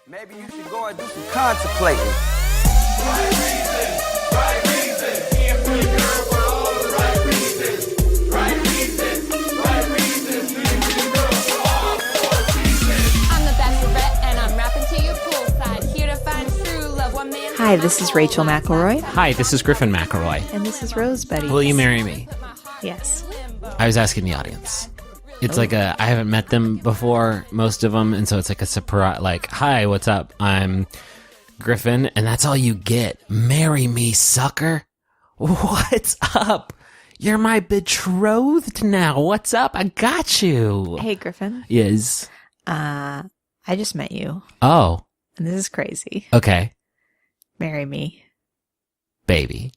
Maybe you should go and do some contemplating. Right reasons, right reasons. Being pretty girl for all the right reasons. Right reasons, right reasons. Being pretty girl for all the reasons. I'm the Bachelorette and I'm rapping to you poolside. Here to find true love. One man. Hi, this is Rachel McElroy. Hi, this is Griffin McElroy. And this is Rose Buddy. Will you marry me? Yes. I was asking the audience. It's like I haven't met them before, most of them, and so it's like a surprise, like, hi, what's up? I'm Griffin, and that's all you get. Marry me, sucker. What's up? You're my betrothed now. What's up? I got you. Hey, Griffin. Yes. I just met you, Oh, and this is crazy. okay. Marry me. Baby.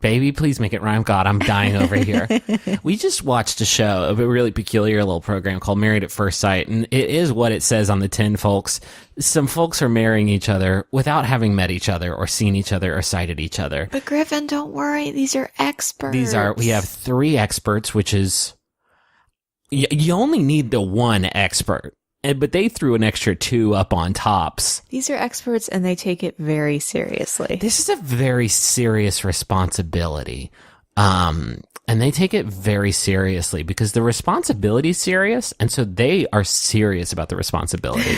Baby, please make it rhyme. God, I'm dying over here. We just watched a show, a really peculiar little program called Married at First Sight, and it is what it says on the tin, folks. Some folks are marrying each other without having met each other or seen each other or sighted each other. But Griffin, don't worry. These are experts. We have 3 experts, which is, you only need the one expert. But they threw an extra 2 up on tops. These are experts, and they take it very seriously. This is a very serious responsibility. And they take it very seriously because the responsibility is serious. And so they are serious about the responsibility.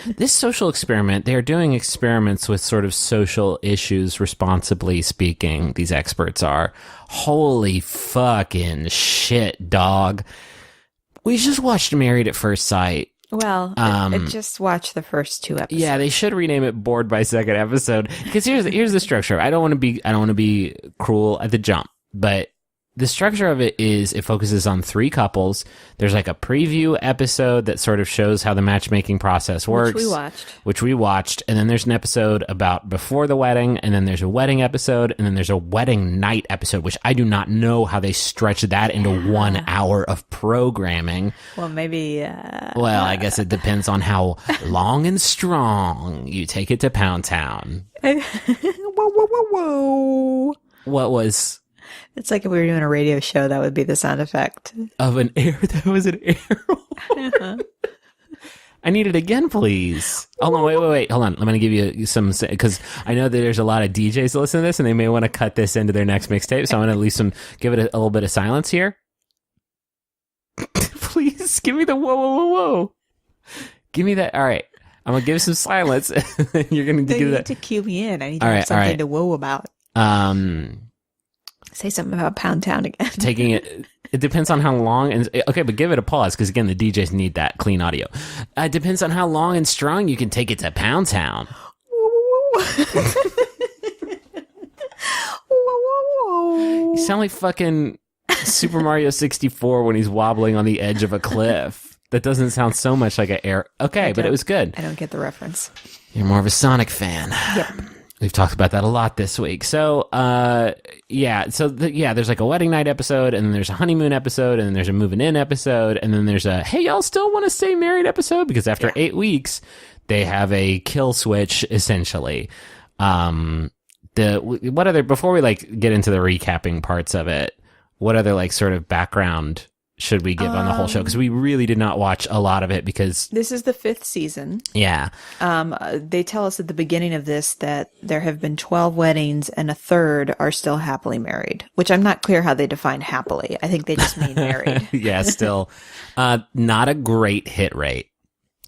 This social experiment, they are doing experiments with sort of social issues, responsibly speaking. These experts are. Holy fucking shit, dog. We just watched Married at First Sight. Well, I just watched the first 2 episodes. Yeah, they should rename it Bored by Second Episode because here's the structure. I don't want to be cruel at the jump, but the structure of it is it focuses on 3 couples. There's like a preview episode that sort of shows how the matchmaking process works, which we watched, and then there's an episode about before the wedding, and then there's a wedding episode, and then there's a wedding night episode, which I do not know how they stretch that into 1 hour of programming. Well, maybe. Well, I guess it depends on how long and strong you take it to Pound Town. Whoa, whoa, whoa, whoa. What was? It's like if we were doing a radio show, that would be the sound effect. Of an air? That was an arrow. Uh-huh. I need it again, please. Hold on, wait. Hold on. I'm going to give you some, because I know that there's a lot of DJs that listen to this, and they may want to cut this into their next mixtape, so I'm going to at least give it a little bit of silence here. Please, give me the whoa, whoa, whoa, whoa. Give me that. All right. I'm going to give some silence. You're going to give that. To cue me in. I need to have something to whoa about. Say something about Pound Town again. Taking it depends on how long and okay, but give it a pause because again the DJs need that clean audio. It depends on how long and strong you can take it to Pound Town. You sound like fucking Super Mario 64 when he's wobbling on the edge of a cliff. That doesn't sound so much like an air. Okay, but it was good. I don't get the reference. You're more of a Sonic fan. Yep. We've talked about that a lot this week. So, there's like a wedding night episode, and then there's a honeymoon episode, and then there's a moving in episod, and then there's a, hey, y'all still want to stay married episode? Because after 8 weeks, they have a kill switch, essentially. Before we like get into the recapping parts of it, what other like sort of background should we give on the whole show? Because we really did not watch a lot of it because this is the 5th season. Yeah. They tell us at the beginning of this that there have been 12 weddings and a third are still happily married, which I'm not clear how they define happily. I think they just mean married. Yeah, still not a great hit rate.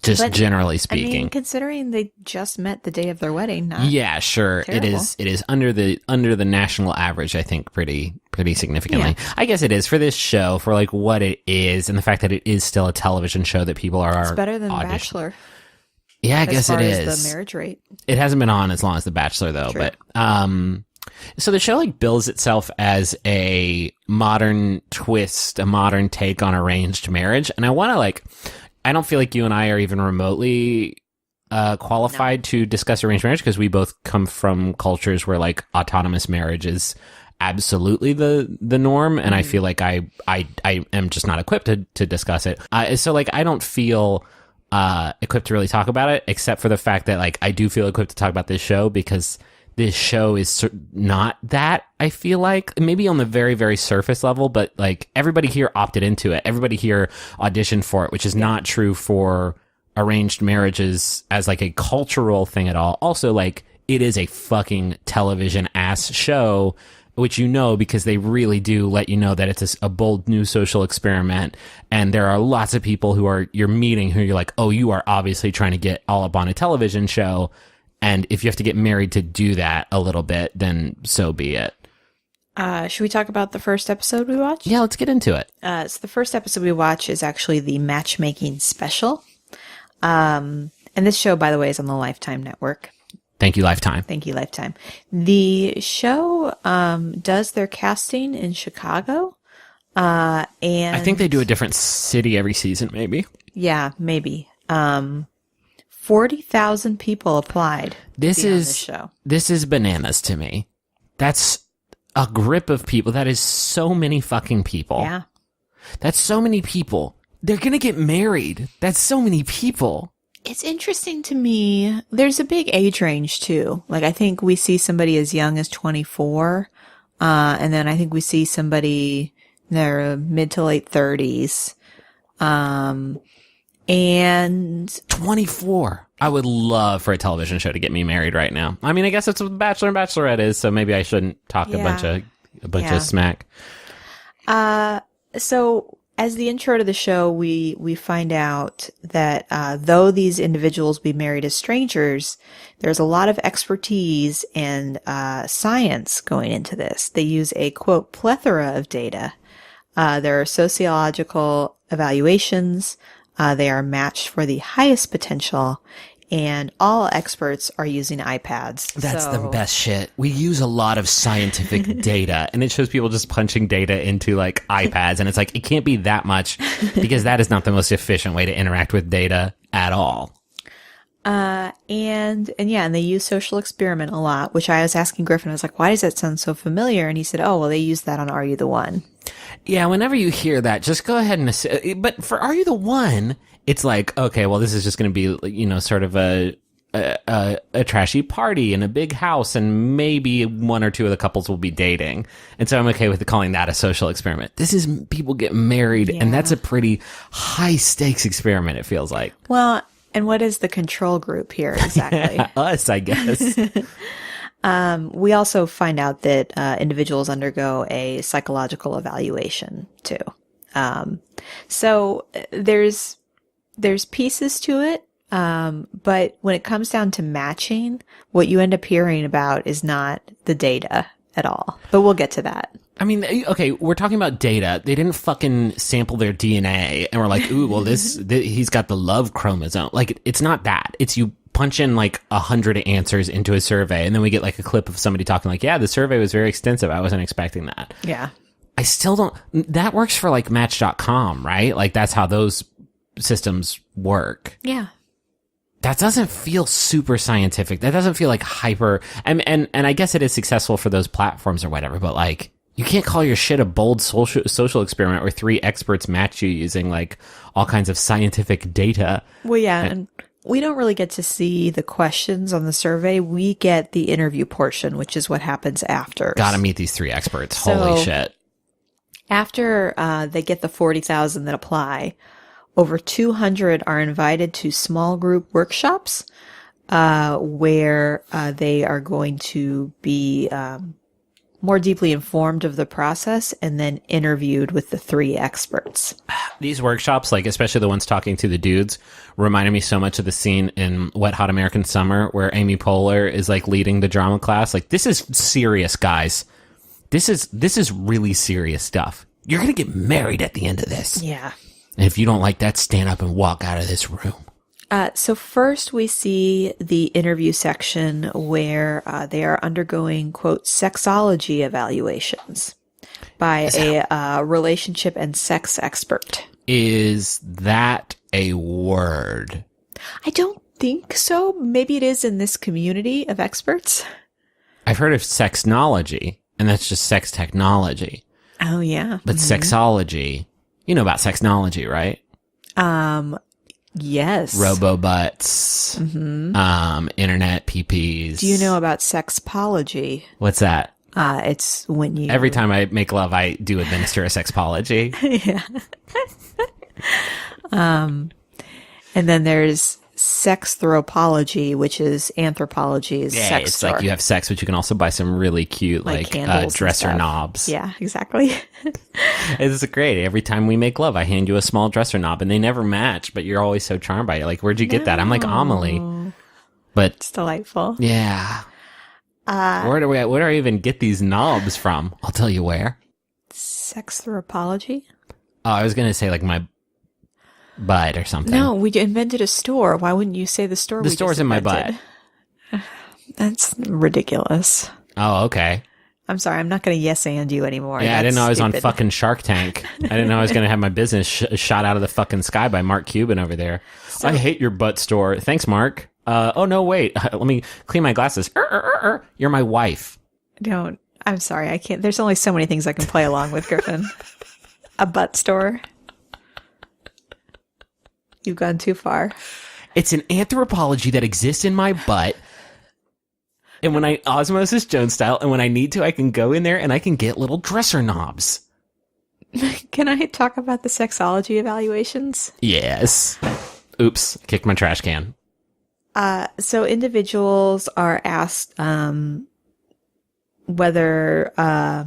Just generally speaking. I mean, considering they just met the day of their wedding, not yeah, sure. terrible. It is under the national average, I think, pretty significantly. Yeah. I guess it is for this show, for like what it is, and the fact that it is still a television show that people are It's better than Bachelor. Yeah, I guess it is. As the marriage rate. It hasn't been on as long as The Bachelor though, True. but so the show like bills itself as a modern twist, a modern take on arranged marriage, and I don't feel like you and I are even remotely qualified to discuss arranged marriage because we both come from cultures where like autonomous marriage is absolutely the norm, and I feel like I am just not equipped to discuss it. So like I don't feel equipped to really talk about it, except for the fact that like I do feel equipped to talk about this show because this show is not that, I feel like, maybe on the very, very surface level, but like everybody here opted into it. Everybody here auditioned for it, which is not true for arranged marriages as like a cultural thing at all. Also, like, it is a fucking television ass show, which you know because they really do let you know that it's a bold new social experiment. And there are lots of people who you're meeting who you're like, oh, you are obviously trying to get all up on a television show. And if you have to get married to do that a little bit, then so be it. Should we talk about the first episode we watched? Yeah, let's get into it. So the first episode we watch is actually the matchmaking special. And this show, by the way, is on the Lifetime Network. Thank you, Lifetime. Thank you, Lifetime. The show does their casting in Chicago. And I think they do a different city every season, maybe. Yeah, maybe. 40,000 people applied. This on this show. This is bananas to me. That's a grip of people. That is so many fucking people. Yeah. That's so many people. They're going to get married. That's so many people. It's interesting to me. There's a big age range too. Like I think we see somebody as young as 24. And then I think we see somebody in their mid to late 30s. And 24. I would love for a television show to get me married right now. I mean, I guess that's what Bachelor and Bachelorette is, so maybe I shouldn't talk a bunch of smack. So as the intro to the show, we find out that though these individuals be married as strangers, there's a lot of expertise and science going into this. They use a, quote, plethora of data. There are sociological evaluations. They are matched for the highest potential, and all experts are using iPads. That's the best shit. We use a lot of scientific data, and it shows people just punching data into like iPads, and it's like, it can't be that much because that is not the most efficient way to interact with data at all. And they use social experiment a lot, which I was asking Griffin, I was like, why does that sound so familiar? And he said, oh, well, they use that on Are You the One? Yeah, whenever you hear that, just go ahead and assume. But for Are You the One, it's like, okay, well, this is just going to be, you know, sort of a trashy party in a big house, and maybe one or two of the couples will be dating. And so I'm okay with calling that a social experiment. This is people get married, and that's a pretty high stakes experiment, it feels like. Well, and what is the control group here exactly? Us, I guess. We also find out that individuals undergo a psychological evaluation too. So there's pieces to it. But when it comes down to matching, what you end up hearing about is not the data at all. But we'll get to that. I mean, okay, we're talking about data. They didn't fucking sample their DNA and we're like, ooh, well, he's got the love chromosome. Like, it's not that. It's you punch in like 100 answers into a survey, and then we get like a clip of somebody talking like, yeah, the survey was very extensive. I wasn't expecting that. Yeah. I still don't, that works for like Match.com, right? Like, that's how those systems work. Yeah. That doesn't feel super scientific. That doesn't feel like hyper, and I guess it is successful for those platforms or whatever, but like, you can't call your shit a bold social experiment where 3 experts match you using like all kinds of scientific data. Well, yeah, and we don't really get to see the questions on the survey. We get the interview portion, which is what happens after. Gotta meet these 3 experts. Holy shit. After they get the 40,000 that apply, over 200 are invited to small group workshops where they are going to be more deeply informed of the process and then interviewed with the 3 experts. These workshops, like especially the ones talking to the dudes, reminded me so much of the scene in Wet Hot American Summer where Amy Poehler is like leading the drama class. Like, this is serious, guys. This is really serious stuff. You're going to get married at the end of this. Yeah. And if you don't like that, stand up and walk out of this room. So first we see the interview section where they are undergoing, quote, sexology evaluations by a relationship and sex expert. Is that a word? I don't think so. Maybe it is in this community of experts. I've heard of sexnology, and that's just sex technology. Oh, yeah. But sexology, you know about sexnology, right? Yes. Robo-butts, internet PPs. Do you know about sexpology? What's that? It's when you... Every time I make love, I do administer a sexpology. Yeah. And then there's sexthropology, which is anthropology's Yeah, sex it's store. like you have sex, but you can also buy some really cute Like like candles and dresser stuff. knobs. Yeah, exactly. It's great. Every time we make love, I hand you a small dresser knob, and they never match, but you're always so charmed by it. Like, where'd you get that? I'm like Amelie, but It's delightful. yeah. Where do I even get these knobs from? I'll tell you where. Sexthropology? Oh, I was gonna say like my butt or something. No, we invented a store. Why wouldn't you say the store? The we store's just in my invented? That's ridiculous. Oh, okay. I'm sorry. I'm not going to yes and you anymore. Yeah, I didn't That's know I was on stupid. fucking Shark Tank. I didn't know I was going to have my business shot out of the fucking sky by Mark Cuban over there. I hate your butt store. Thanks, Mark. Oh, no, wait. Let me clean my glasses. You're my wife. Don't. I'm sorry. I can't. There's only so many things I can play along with, Griffin. A butt store. You've gone too far. It's an anthropology that exists in my butt. And when I Osmosis Jones style, and when I need to, I can go in there and I can get little dresser knobs. Can I talk about the sexology evaluations? Yes. Oops. Kicked my trash can. So individuals are asked whether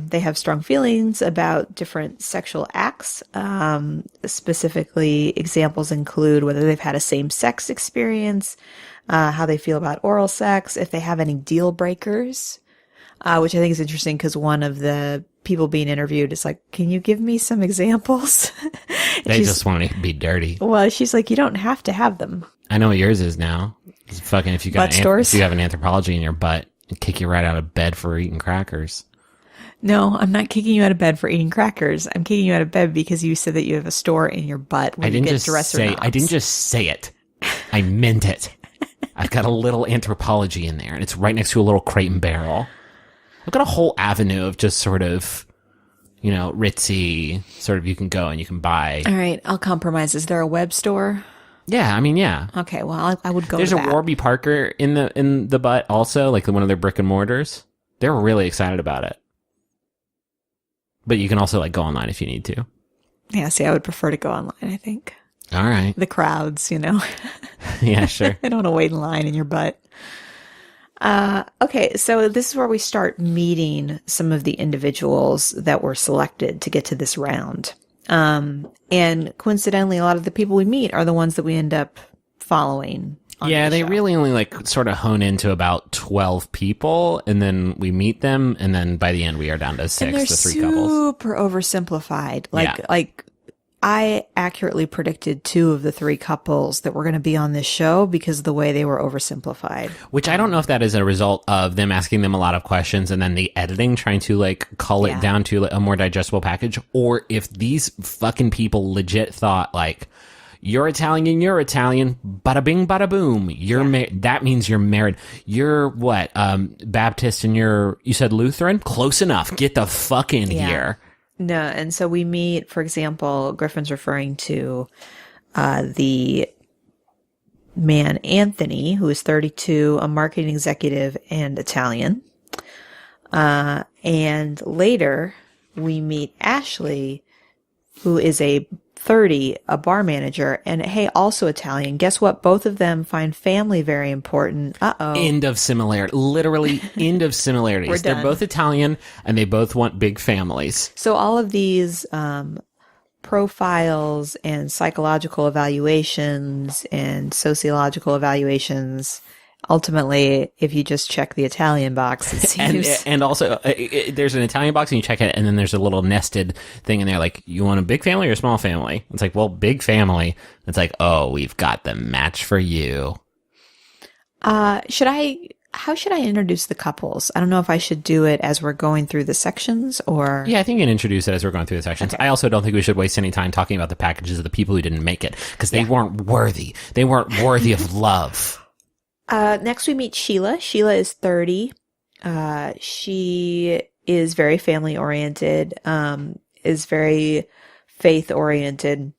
they have strong feelings about different sexual acts. Specifically, examples include whether they've had a same-sex experience, how they feel about oral sex, if they have any deal breakers, which I think is interesting because one of the people being interviewed is like, can you give me some examples? They just want to be dirty. Well, she's like, you don't have to have them. I know what yours is now. It's fucking if you got Butt stores? if you have an anthropology in your butt, it'd kick you right out of bed for eating crackers. No, I'm not kicking you out of bed for eating crackers. I'm kicking you out of bed because you said that you have a store in your butt where I you didn't get just dresser say knobs. I didn't just say it. I meant it. I've got a little anthropology in there, and it's right next to a little crate and barrel. I've got a whole avenue of just sort of, you know, ritzy sort of you can go and you can buy. All right, I'll compromise. Is there a web store? Yeah, I mean, yeah. Okay, well, I would go There's to a that. Warby Parker in the butt also, like one of their brick and mortars. They're really excited about it. But you can also like go online if you need to. Yeah, see, I would prefer to go online, I think. All right. The crowds, you know. Yeah, sure. I don't want to wait in line in your butt. Okay, so this is where we start meeting some of the individuals that were selected to get to this round. And coincidentally, a lot of the people we meet are the ones that we end up following. On Yeah, the they show. really only like sort of hone into about 12 people, and then we meet them, and then by the end we are down to And 6, they're the 3 couples. super oversimplified. Yeah. Like I accurately predicted 2 of the 3 couples that were going to be on this show because of the way they were oversimplified. Which I don't know if that is a result of them asking them a lot of questions and then the editing trying to like cull Yeah. it down to like, a more digestible package, or if these fucking people legit thought like, you're Italian, bada bing, bada boom. You're that means you're married. You're what? Baptist and you said Lutheran? Close enough. Get the fuck in Yeah. here. No, and so we meet, for example, Griffin's referring to the man Anthony, who is 32, a marketing executive and Italian. And later we meet Ashley, who is a 30, a bar manager, and hey, also Italian. Guess what? Both of them find family very important. Uh-oh. End of similarity. Literally, end of similarities. We're They're done. both Italian and they both want big families. So all of these profiles and psychological evaluations and sociological evaluations, ultimately, if you just check the Italian box, it seems. And also, there's an Italian box and you check it, and then there's a little nested thing in there like, you want a big family or a small family? It's like, well, big family. It's like, oh, we've got the match for you. How should I introduce the couples? I don't know if I should do it as we're going through the sections or. Yeah, I think you can introduce it as we're going through the sections. I also don't think we should waste any time talking about the packages of the people who didn't make it, because they weren't worthy. They weren't worthy of love. Next we meet Sheila. Sheila is 30. She is very family oriented, is very faith oriented,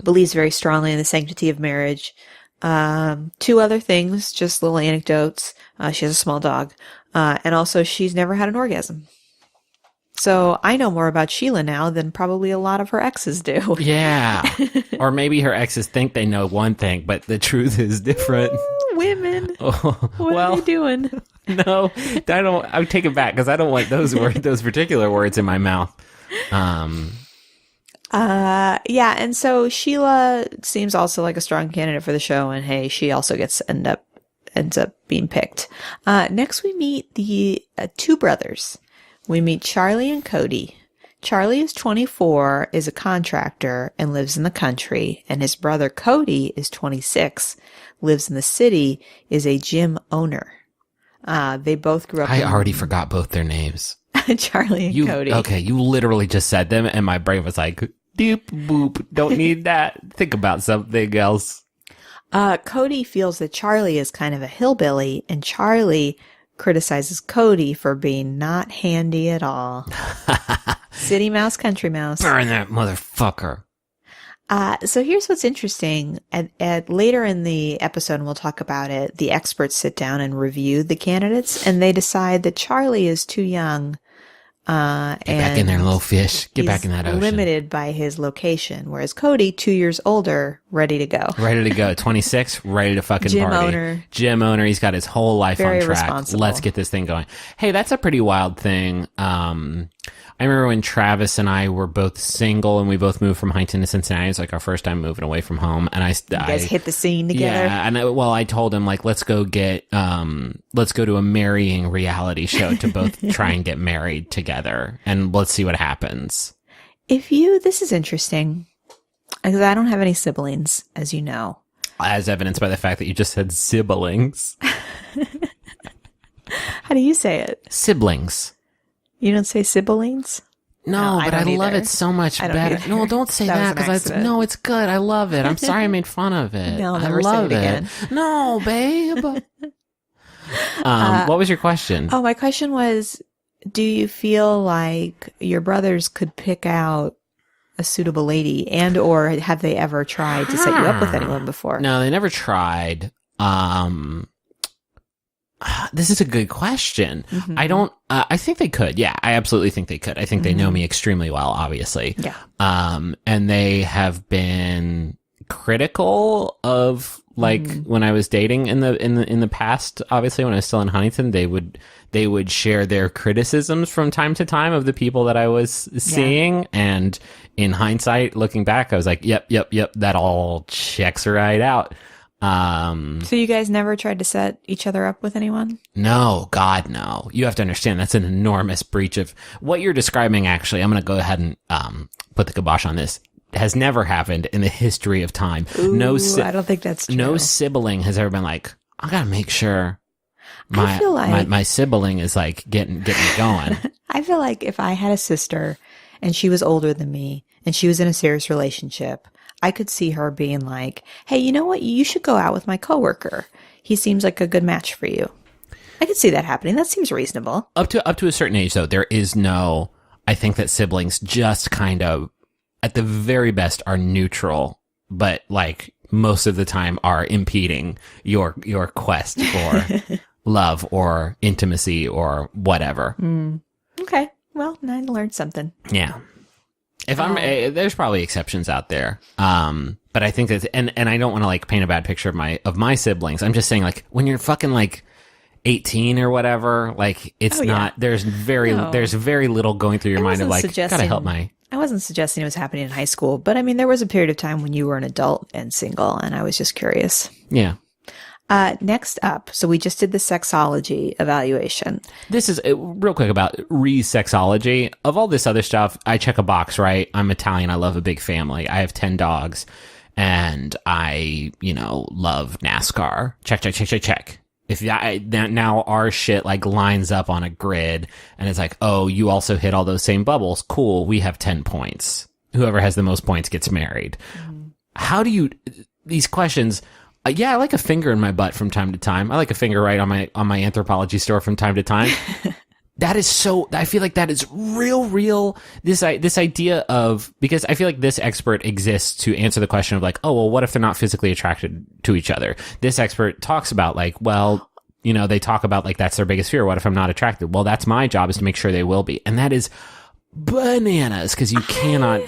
believes very strongly in the sanctity of marriage. 2 other things, just little anecdotes. She has a small dog. And also she's never had an orgasm. So I know more about Sheila now than probably a lot of her exes do. Yeah. Or maybe her exes think they know one thing, but the truth is different. Women. Oh, What are they doing? No, I would take it back because I don't want those those particular words in my mouth. Yeah, and so Sheila seems also like a strong candidate for the show, and hey, she also ends up being picked. Next we meet the two brothers. We meet Charlie and Cody. Charlie is 24, is a contractor, and lives in the country, and his brother Cody is 26, lives in the city, is a gym owner. They both grew up I already forgot both their names. Charlie and Cody. Okay, you literally just said them, and my brain was like, doop, boop, don't need that. Think about something else. Cody feels that Charlie is kind of a hillbilly, and Charlie criticizes Cody for being not handy at all. City mouse, country mouse. Burn that motherfucker. So here's what's interesting. At later in the episode, and we'll talk about it, the experts sit down and review the candidates, and they decide that Charlie is too young. Get back in there, little fish. Get back in that ocean. Limited by his location, whereas Cody, 2 years older, ready to go. Ready to go. 26, ready to fucking Gym party. owner. Gym owner. He's got his whole life Very on track. responsible. Let's get this thing going. Hey, that's a pretty wild thing. I remember when Travis and I were both single and we both moved from Huntington to Cincinnati. It was like our first time moving away from home. And You guys hit the scene together. Yeah, and I told him like, let's go to a marrying reality show to both try and get married together, and let's see what happens. This is interesting, because I don't have any siblings, as you know. As evidenced by the fact that you just said siblings. How do you say it? Siblings. You don't say siblings? No, No, but I don't love either. it so much I don't better. either. No, don't say That was that an because accident. it's good. I love it. I'm sorry I made fun of it. No, I'll I never say love it again. No, babe. What was your question? Oh, my question was, do you feel like your brothers could pick out a suitable lady, and or have they ever tried to set you up with anyone before? No, they never tried. This is a good question. Mm-hmm. I don't, I think they could. Yeah, I absolutely think they could. I think they know me extremely well, obviously. Yeah. And they have been critical of like when I was dating in the past, obviously when I was still in Huntington, they would share their criticisms from time to time of the people that I was seeing. And in hindsight, looking back, I was like, yep, that all checks right out. So you guys never tried to set each other up with anyone? No, God, no. You have to understand that's an enormous breach of what you're describing. Actually, I'm going to go ahead and put the kibosh on this. Has never happened in the history of time. Ooh, I don't think that's true. No sibling has ever been like, I got to make sure I feel like- my sibling is like getting me going. I feel like if I had a sister and she was older than me and she was in a serious relationship, I could see her being like, hey, you know what? You should go out with my coworker. He seems like a good match for you. I could see that happening. That seems reasonable. Up to a certain age, though, there is no. I think that siblings just kind of, at the very best, are neutral, but like most of the time are impeding your quest for love or intimacy or whatever. Okay. Well, I learned something. Yeah. If there's probably exceptions out there. But I think that, and I don't want to like paint a bad picture of my siblings. I'm just saying like when you're fucking like 18 or whatever, like it's not, there's very little going through your mind of like, gotta help I wasn't suggesting it was happening in high school, but I mean, there was a period of time when you were an adult and single, and I was just curious. Yeah. Next up, so we just did the sexology evaluation. This is real quick about re-sexology. Of all this other stuff, I check a box, right? I'm Italian. I love a big family. I have 10 dogs and I, love NASCAR. Check. If now our shit like lines up on a grid and it's like, oh, you also hit all those same bubbles. Cool. We have 10 points. Whoever has the most points gets married. How do you, these questions, yeah, I like a finger in my butt from time to time. I like a finger right on my Anthropology store from time to time. That is so, I feel like that is real. This idea of, because I feel like this expert exists to answer the question of like, oh, well, what if they're not physically attracted to each other? This expert talks about like, well, they talk about like, that's their biggest fear. What if I'm not attracted? Well, that's my job, is to make sure they will be. And that is bananas because you cannot.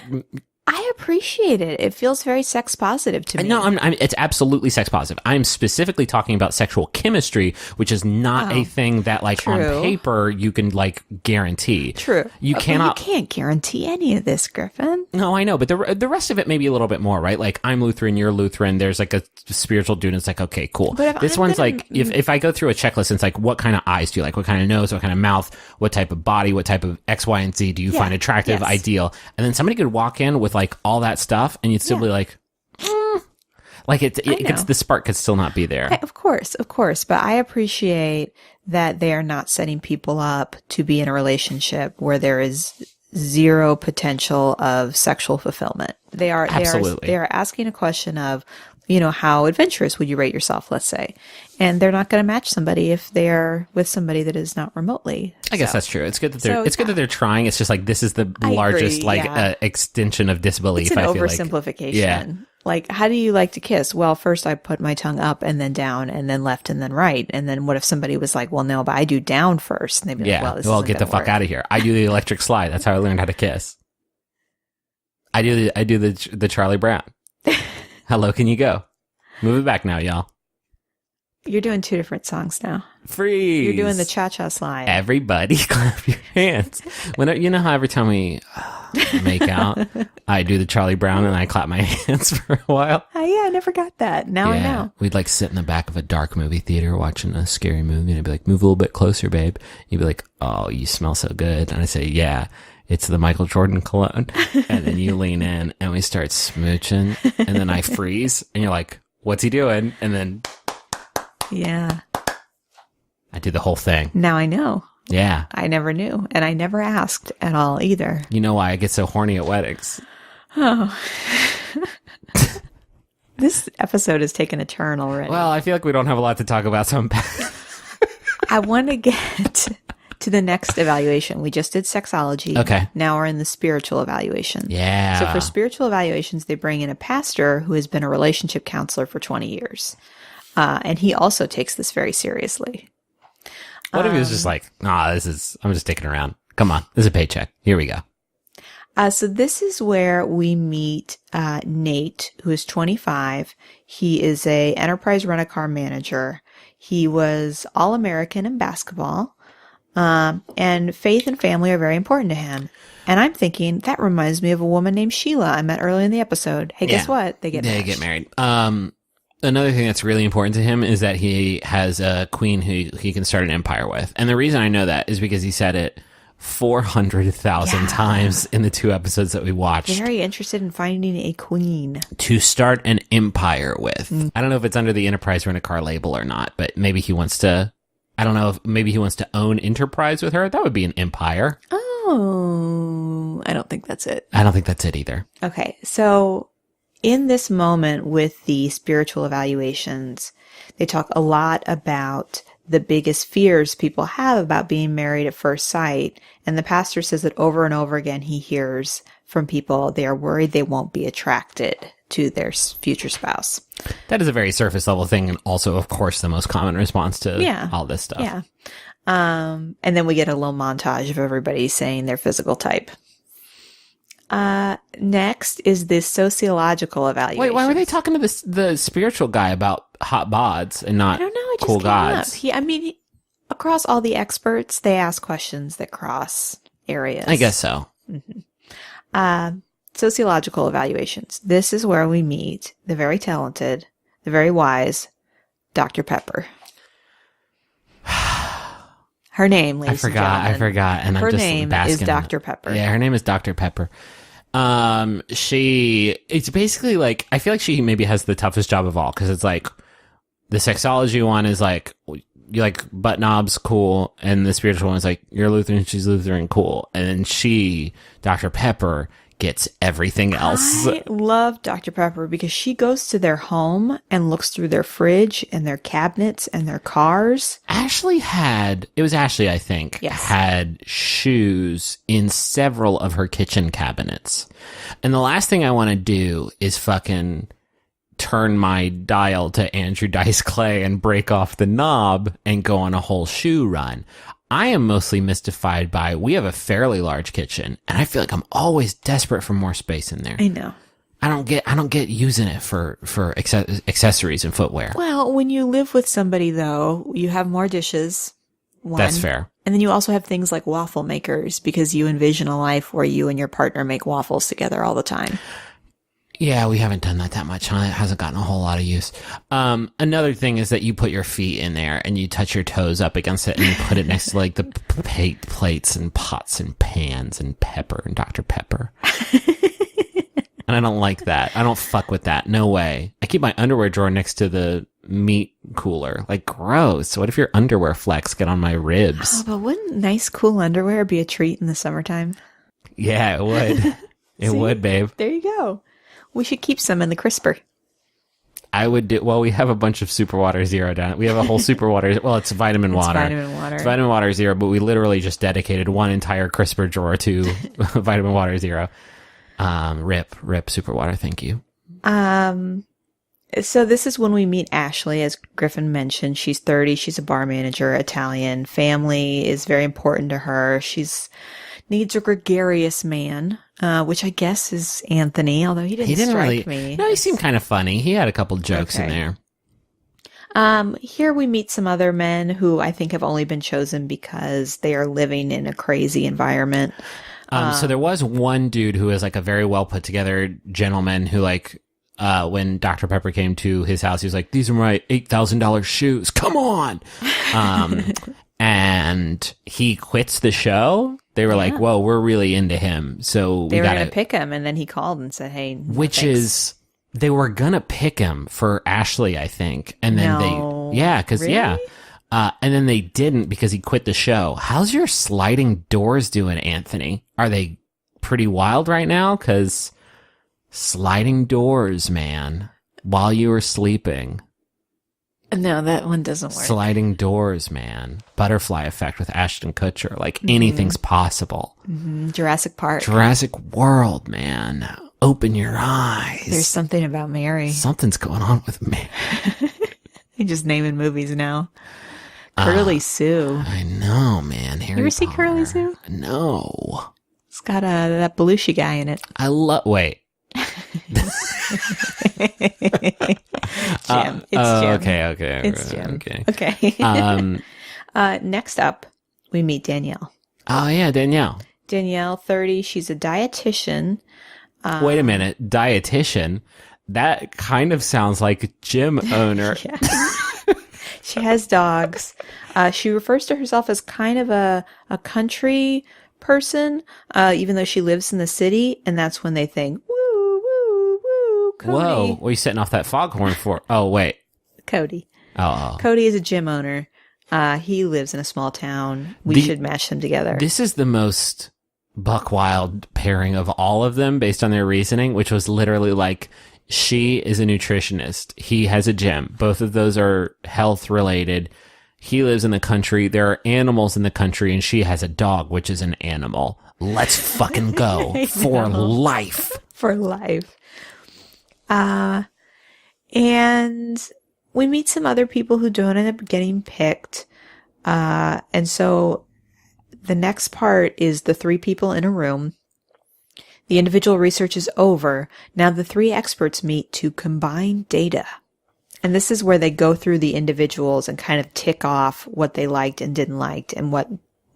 I appreciate it. It feels very sex positive to me. No, it's absolutely sex positive. I'm specifically talking about sexual chemistry, which is not a thing that, like, True. on paper you can, like, guarantee. True. You cannot. You can't guarantee any of this, Griffin. No, I know, but the rest of it may be a little bit more, right? Like, I'm Lutheran, you're Lutheran. There's like a spiritual dude, and it's like, okay, cool. But if This I'm one's gonna- like, if I go through a checklist, and it's like, what kind of eyes do you like? What kind of nose? What kind of mouth? What type of body? What type of X, Y, and Z do you find attractive, Yes. ideal? And then somebody could walk in with like all that stuff, and you'd still be like, like it know. gets, the spark could still not be there. Of course. But I appreciate that they are not setting people up to be in a relationship where there is zero potential of sexual fulfillment. They are asking a question of, you know, how adventurous would you rate yourself, let's say. And they're not going to match somebody if they're with somebody that is not remotely. I guess that's true. It's good that they're So, it's good that they're trying. It's just like this is the largest agree, yeah. extension of disbelief. It's an I feel like. oversimplification. Yeah. Like, how do you like to kiss? Well, first I put my tongue up and then down and then left and then right. And then what if somebody was like, well, no, but I do down first. And they'd be Yeah. like, well, this Well, isn't get the gonna fuck work. out of here. I do the electric slide. That's how I learned how to kiss. I do the Charlie Brown. Hello, can you go? Move it back now, y'all. You're doing two different songs now. Freeze. You're doing the cha-cha slide. Everybody clap your hands. You know how every time we make out, I do the Charlie Brown and I clap my hands for a while? Oh, yeah, I never got that. Now I know. We'd like sit in the back of a dark movie theater watching a scary movie, and I'd be like, move a little bit closer, babe. You'd be like, oh, you smell so good. And I say, yeah, it's the Michael Jordan cologne. And then you lean in and we start smooching, and then I freeze, and you're like, what's he doing? And then Yeah. I do the whole thing. Now I know. Yeah. I never knew. And I never asked at all either. You know why I get so horny at weddings? Oh. This episode has taken a turn already. Well, I feel like we don't have a lot to talk about, so I'm I want to get to the next evaluation. We just did sexology. Okay. Now we're in the spiritual evaluation. Yeah. So for spiritual evaluations, they bring in a pastor who has been a relationship counselor for 20 years. And he also takes this very seriously. What if he was just like, I'm just sticking around. Come on. This is a paycheck. Here we go. So this is where we meet Nate, who is 25. He is a enterprise rent-a-car manager. He was All-American in basketball. And faith and family are very important to him. And I'm thinking, that reminds me of a woman named Sheila I met early in the episode. Hey, guess Yeah. what? They get married. Another thing that's really important to him is that he has a queen who he can start an empire with. And the reason I know that is because he said it 400,000 times in the 2 episodes that we watched. Very interested in finding a queen. To start an empire with. I don't know if it's under the Enterprise Rent-A-Car label or not, but maybe he wants to, I don't know if maybe he wants to own Enterprise with her. That would be an empire. Oh, I don't think that's it. I don't think that's it either. Okay, so in this moment with the spiritual evaluations, they talk a lot about the biggest fears people have about being married at first sight. And the pastor says that over and over again, he hears from people, they are worried they won't be attracted to their future spouse. That is a very surface level thing, and also, of course, the most common response to all this stuff. Yeah. And then we get a little montage of everybody saying their physical type. Next is this sociological evaluation. Wait, why were they talking to the spiritual guy about hot bods and not I don't know. It just cool came gods? up. Across all the experts, they ask questions that cross areas. I guess so. Sociological evaluations. This is where we meet the very talented, the very wise Dr. Pepper. Her name, ladies and gentlemen. I forgot. And Her I'm just name basking is in Dr. it. Pepper. Yeah, her name is Dr. Pepper. It's basically like, I feel like she maybe has the toughest job of all, because it's like, the sexology one is like, you like butt knobs, cool. And the spiritual one is like, you're Lutheran, she's Lutheran, cool. And then she, Dr. Pepper, gets everything else. I love Dr. Pepper because she goes to their home and looks through their fridge and their cabinets and their cars. It was Ashley, I think, Yes. had shoes in several of her kitchen cabinets. And the last thing I want to do is fucking turn my dial to Andrew Dice Clay and break off the knob and go on a whole shoe run. I am mostly mystified by, we have a fairly large kitchen, and I feel like I'm always desperate for more space in there. I know. I don't get using it for accessories and footwear. Well, when you live with somebody, though, you have more dishes. One. That's fair. And then you also have things like waffle makers because you envision a life where you and your partner make waffles together all the time. Yeah, we haven't done that much. It hasn't gotten a whole lot of use. Another thing is that you put your feet in there and you touch your toes up against it and you put it next to like the plates and pots and pans and pepper and Dr. Pepper. And I don't like that. I don't fuck with that. No way. I keep my underwear drawer next to the meat cooler. Like, gross. What if your underwear flecks get on my ribs? Oh, but wouldn't nice, cool underwear be a treat in the summertime? Yeah, it would. It would, babe. There you go. We should keep some in the crisper. I would do, well, we have a bunch of Super Water Zero down. We have a whole Super Water, well, it's vitamin water. It's Vitamin Water Zero, but we literally just dedicated one entire crisper drawer to Vitamin Water Zero. Rip Super Water, thank you. So this is when we meet Ashley, as Griffin mentioned. She's 30. She's a bar manager, Italian. Family is very important to her. Needs a gregarious man, which I guess is Anthony, although he didn't strike me. No, he seemed kind of funny. He had a couple jokes in there. Here we meet some other men who I think have only been chosen because they are living in a crazy environment. So there was one dude who was like a very well put together gentleman who like, when Dr. Pepper came to his house, he was like, "These are my $8,000 shoes. Come on." And he quits the show. They were like, "Whoa, we're really into him." So they were going to pick him. And then he called and said, "Hey, no, which thanks." is, they were going to pick him for Ashley, I think. And then Really? and then they didn't because he quit the show. How's your sliding doors doing, Anthony? Are they pretty wild right now? Because sliding doors, man, while you were sleeping. No, that one doesn't work. Sliding doors, man. Butterfly effect with Ashton Kutcher. Like anything's possible. Mm-hmm. Jurassic Park. Jurassic World, man. Open your eyes. There's something about Mary. Something's going on with me. They just naming movies now. Curly Sue. I know, man. You ever see Curly Sue? No. It's got that Belushi guy in it. Wait. Jim. It's Jim. Okay. It's Jim. Okay. Next up, we meet Danielle. Oh, yeah, Danielle. Danielle, 30. She's a dietitian. Wait a minute. Dietitian? That kind of sounds like a gym owner. Yeah. She has dogs. She refers to herself as kind of a country person, even though she lives in the city. And that's when they think, woo, woo, woo, Cody. Whoa, what are you setting off that foghorn for? Oh, wait. Cody. Oh. Cody is a gym owner. He lives in a small town. We should mash them together. This is the most buck wild pairing of all of them based on their reasoning, which was literally like, she is a nutritionist. He has a gym. Both of those are health related. He lives in the country. There are animals in the country, and she has a dog, which is an animal. Let's fucking go for life. For life. And we meet some other people who don't end up getting picked. And so the next part is the 3 people in a room. The individual research is over. Now the 3 experts meet to combine data. And this is where they go through the individuals and kind of tick off what they liked and didn't like and what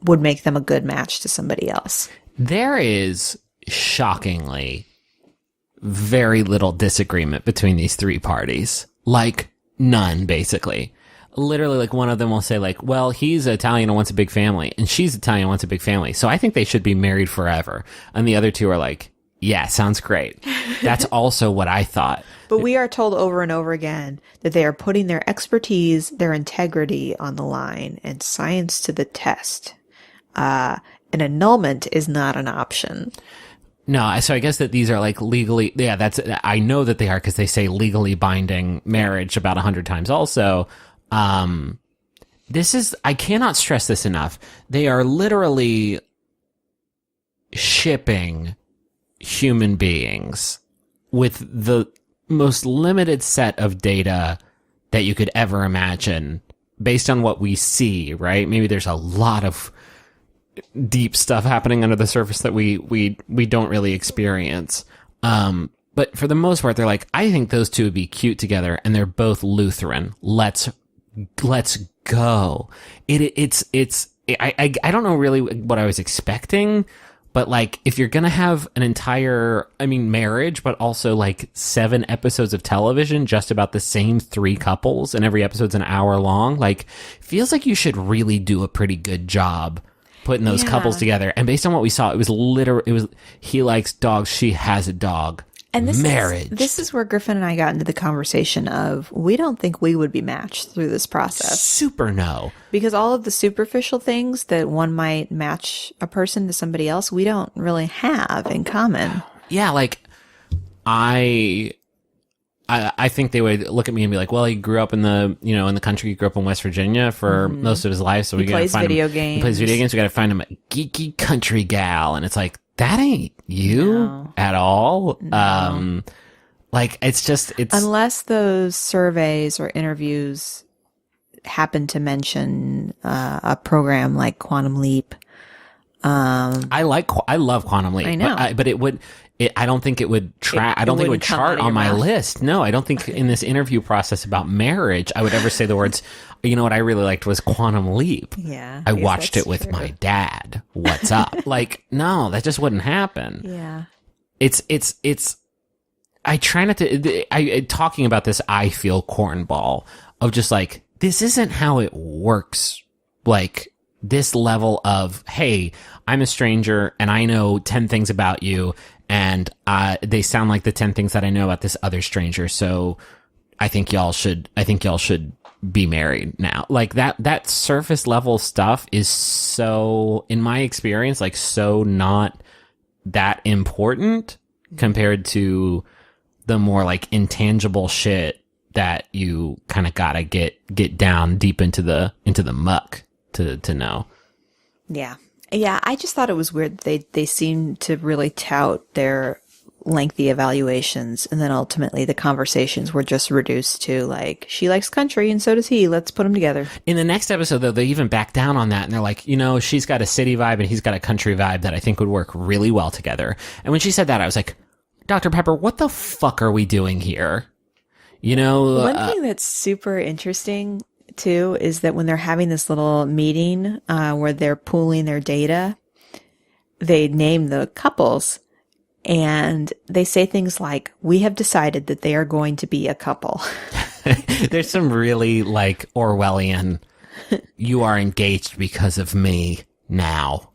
would make them a good match to somebody else. There is shockingly very little disagreement between these 3 parties. Like none, basically. Literally, like one of them will say like, well, he's Italian and wants a big family, and she's Italian and wants a big family. So I think they should be married forever. And the other 2 are like, yeah, sounds great. That's also what I thought. But we are told over and over again that they are putting their expertise, their integrity on the line and science to the test. An annulment is not an option. No, so I guess that these are like legally, I know that they are because they say legally binding marriage about 100 times also. I cannot stress this enough. They are literally shipping human beings with the most limited set of data that you could ever imagine based on what we see, right? Maybe there's a lot of deep stuff happening under the surface that we don't really experience. But for the most part, they're like, I think those two would be cute together, and they're both Lutheran. Let's go. I don't know really what I was expecting, but like, if you're gonna have an entire, marriage, but also like 7 episodes of television just about the same 3 couples, and every episode's an hour long, like, feels like you should really do a pretty good job putting those couples together. And based on what we saw, it was he likes dogs, she has a dog. And marriage. This is where Griffin and I got into the conversation of, we don't think we would be matched through this process. Super no. Because all of the superficial things that one might match a person to somebody else, we don't really have in common. Yeah, like, I think they would look at me and be like, well, he grew up in the country. He grew up in West Virginia for most of his life. So we gotta find him. He plays video games. We gotta find him a geeky country gal. And it's like, that ain't you at all. No. Like, it's unless those surveys or interviews happen to mention a program like Quantum Leap. I love Quantum Leap. I know. But it would, I don't think it would track. I don't think it would chart on my list. No, I don't think in this interview process about marriage, I would ever say the words, you know what I really liked was Quantum Leap. Yeah. I watched it with my dad. What's up? Like, no, that just wouldn't happen. Yeah. I try not to, talking about this, I feel cornball of just like, this isn't how it works. Like, this level of, hey, I'm a stranger and I know 10 things about you, and they sound like the 10 things that I know about this other stranger. So I think y'all should be married now. Like, that surface level stuff is so, in my experience, like, so not that important compared to the more like intangible shit that you kind of gotta get down deep into the muck to know. Yeah. Yeah, I just thought it was weird. They seemed to really tout their lengthy evaluations, and then ultimately the conversations were just reduced to like, she likes country and so does he. Let's put them together. In the next episode, though, they even back down on that, and they're like, she's got a city vibe and he's got a country vibe that I think would work really well together. And when she said that, I was like, Dr. Pepper, what the fuck are we doing here? One thing that's super interesting too is that when they're having this little meeting where they're pooling their data, they name the couples and they say things like, we have decided that they are going to be a couple. There's some really like Orwellian, you are engaged because of me now.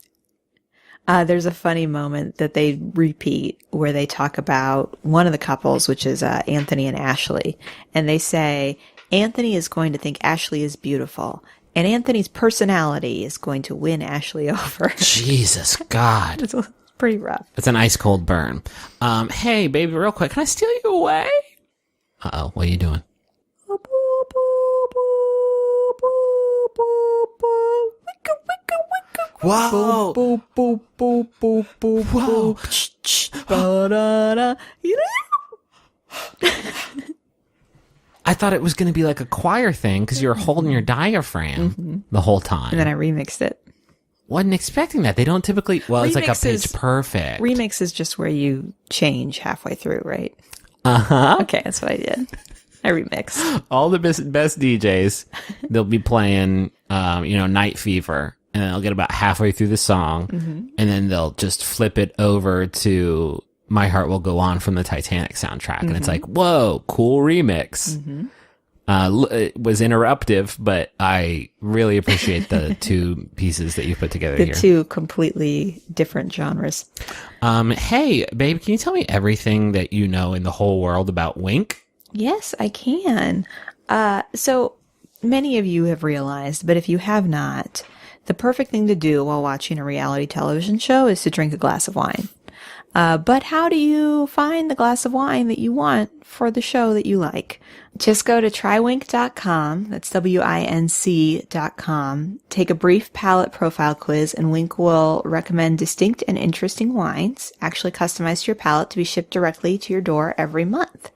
There's a funny moment that they repeat where they talk about one of the couples, which is Anthony and Ashley. And they say, Anthony is going to think Ashley is beautiful, and Anthony's personality is going to win Ashley over. Jesus God. It's pretty rough. It's an ice cold burn. Hey, baby, real quick, can I steal you away? Uh-oh, what are you doing? Whoa! Boop, boop, boop, boop, boop, Whoa. boop. Ba-da-da. I thought it was going to be like a choir thing because you were holding your diaphragm the whole time. And then I remixed it. Wasn't expecting that. They don't typically. Well, it's like a pitch perfect. Remix is just where you change halfway through, right? Uh-huh. Okay, that's what I did. I remixed. All the best DJs, they'll be playing, Night Fever, and then they'll get about halfway through the song, and then they'll just flip it over to My Heart Will Go On from the Titanic soundtrack. And it's like, whoa, cool remix. It was interruptive, but I really appreciate the two pieces that you put together here. The two completely different genres. Hey, babe, can you tell me everything that you know in the whole world about Wink? Yes, I can. So many of you have realized, but if you have not, the perfect thing to do while watching a reality television show is to drink a glass of wine. But how do you find the glass of wine that you want for the show that you like? Just go to trywink.com. That's WINC.com. Take a brief palate profile quiz, and Wink will recommend distinct and interesting wines, actually customized to your palate to be shipped directly to your door every month.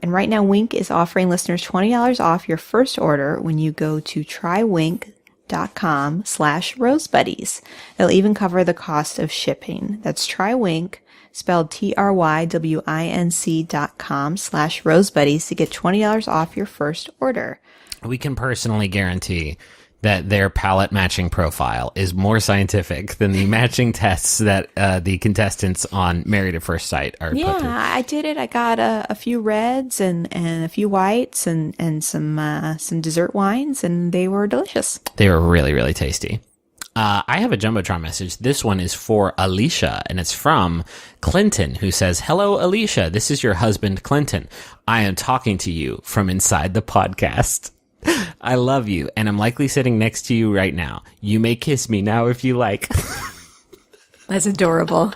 And right now, Wink is offering listeners $20 off your first order when you go to trywink.com/rosebuddies. They'll even cover the cost of shipping. That's trywink, spelled TRYWINC.com/rosebuddies to get $20 off your first order. We can personally guarantee that their palette matching profile is more scientific than the matching tests that the contestants on Married at First Sight are put through. Yeah, I did it. I got a few reds and a few whites and some dessert wines, and they were delicious. They were really, really tasty. I have a Jumbotron message. This one is for Alicia, and it's from Clinton, who says, "Hello, Alicia. This is your husband, Clinton. I am talking to you from inside the podcast. I love you, and I'm likely sitting next to you right now. You may kiss me now if you like." That's adorable.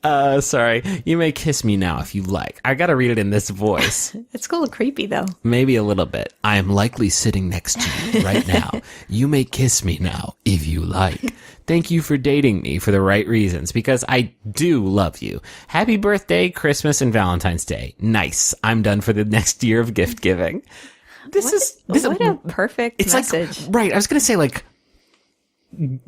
Sorry. You may kiss me now if you like. I gotta read it in this voice. It's a little creepy, though. Maybe a little bit. I am likely sitting next to you right now. You may kiss me now if you like. Thank you for dating me for the right reasons, because I do love you. Happy birthday, Christmas, and Valentine's Day. Nice. I'm done for the next year of gift giving. What a perfect it's message. Like, right. I was going to say, like,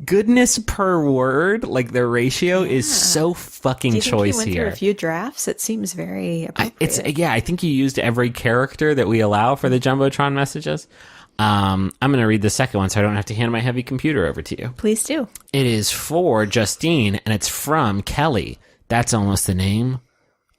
goodness per word, like the ratio is so fucking Do you think choice you went here. through a few drafts? It seems very appropriate. I think you used every character that we allow for the Jumbotron messages. I'm going to read the second one so I don't have to hand my heavy computer over to you. Please do. It is for Justine, and it's from Kelly. That's almost the name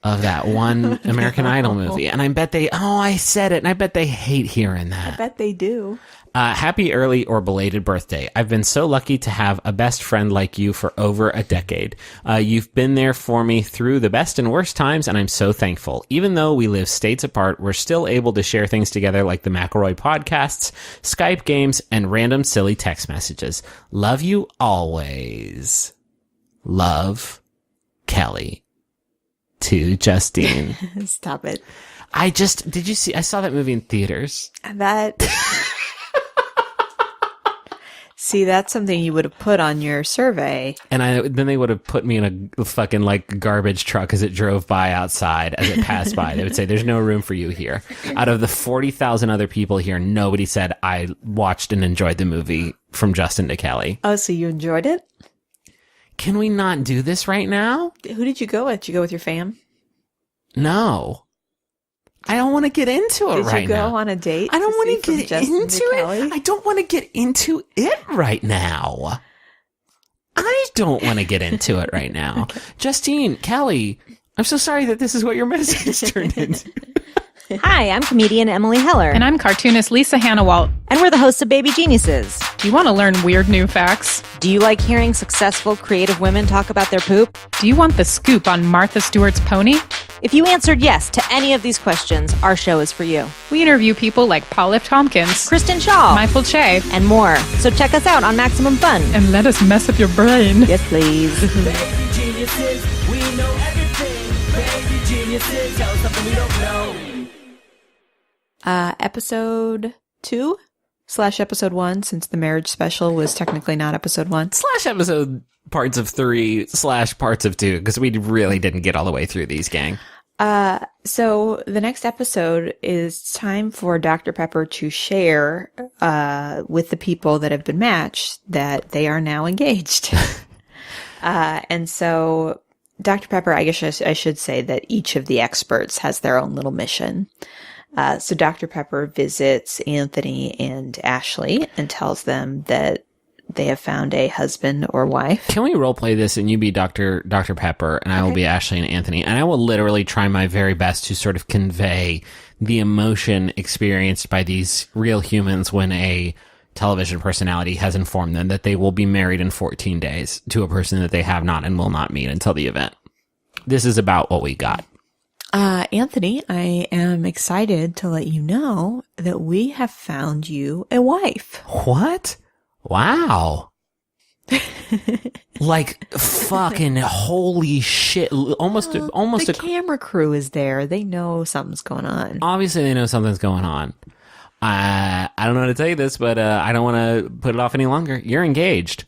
of that one American Idol movie. And I bet I said it, and I bet they hate hearing that. I bet they do. Happy early or belated birthday. I've been so lucky to have a best friend like you for over a decade. You've been there for me through the best and worst times, and I'm so thankful. Even though we live states apart, we're still able to share things together like the McElroy podcasts, Skype games, and random silly text messages. Love you always. Love, Kelly. To Justine. Stop it. Did you see, I saw that movie in theaters. See, that's something you would have put on your survey. And then they would have put me in a fucking like garbage truck as it drove by outside, as it passed by. They would say, "There's no room for you here." Out of the 40,000 other people here, nobody said I watched and enjoyed the movie From Justin to Kelly. Oh, so you enjoyed it? Can we not do this right now? Who did you go with? Did you go with your fam? No. I don't want to get into it right now. Did you go on a date? I don't want to get Justin into to it. Kelly? I don't want to get into it right now. I don't want to get into it right now. Okay. Justine, Kelly, I'm so sorry that this is what your message turned into. Hi, I'm comedian Emily Heller. And I'm cartoonist Lisa Hannawalt. And we're the hosts of Baby Geniuses. Do you want to learn weird new facts? Do you like hearing successful, creative women talk about their poop? Do you want the scoop on Martha Stewart's pony? If you answered yes to any of these questions, our show is for you. We interview people like Paul F. Tompkins, Kristen Shaw, Michael Che, and more. So check us out on Maximum Fun. And let us mess up your brain. Yes, please. Baby geniuses, we know everything. Baby geniuses, tell us something we don't know. Episode 2/episode 1, since the marriage special was technically not episode 1. / episode parts of 3 / parts of 2, because we really didn't get all the way through these, gang. So the next episode is time for Dr. Pepper to share with the people that have been matched that they are now engaged. And so Dr. Pepper, I guess I should say that each of the experts has their own little mission. So Dr. Pepper visits Anthony and Ashley and tells them that they have found a husband or wife. Can we role play this and you be Dr. Pepper and I will be Ashley and Anthony, and I will literally try my very best to sort of convey the emotion experienced by these real humans when a television personality has informed them that they will be married in 14 days to a person that they have not and will not meet until the event. This is about what we got. Anthony, I am excited to let you know that we have found you a wife. What? Wow. Like fucking holy shit. Almost The camera crew is there. They know something's going on. Obviously they know something's going on. I don't know how to tell you this, but I don't want to put it off any longer. You're engaged.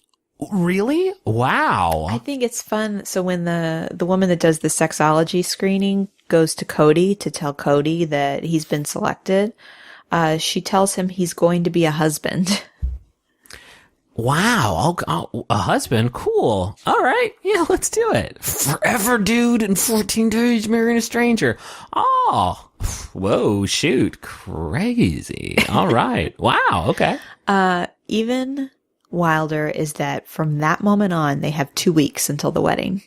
Really? Wow. I think it's fun. So when the woman that does the sexology screening goes to Cody to tell Cody that he's been selected, she tells him he's going to be a husband. Wow. A husband? Cool. All right. Yeah, let's do it. Forever, dude. In 14 days, marrying a stranger. Oh, whoa, shoot. Crazy. All right. Wow. Okay. Even wilder is that from that moment on, they have 2 weeks until the wedding.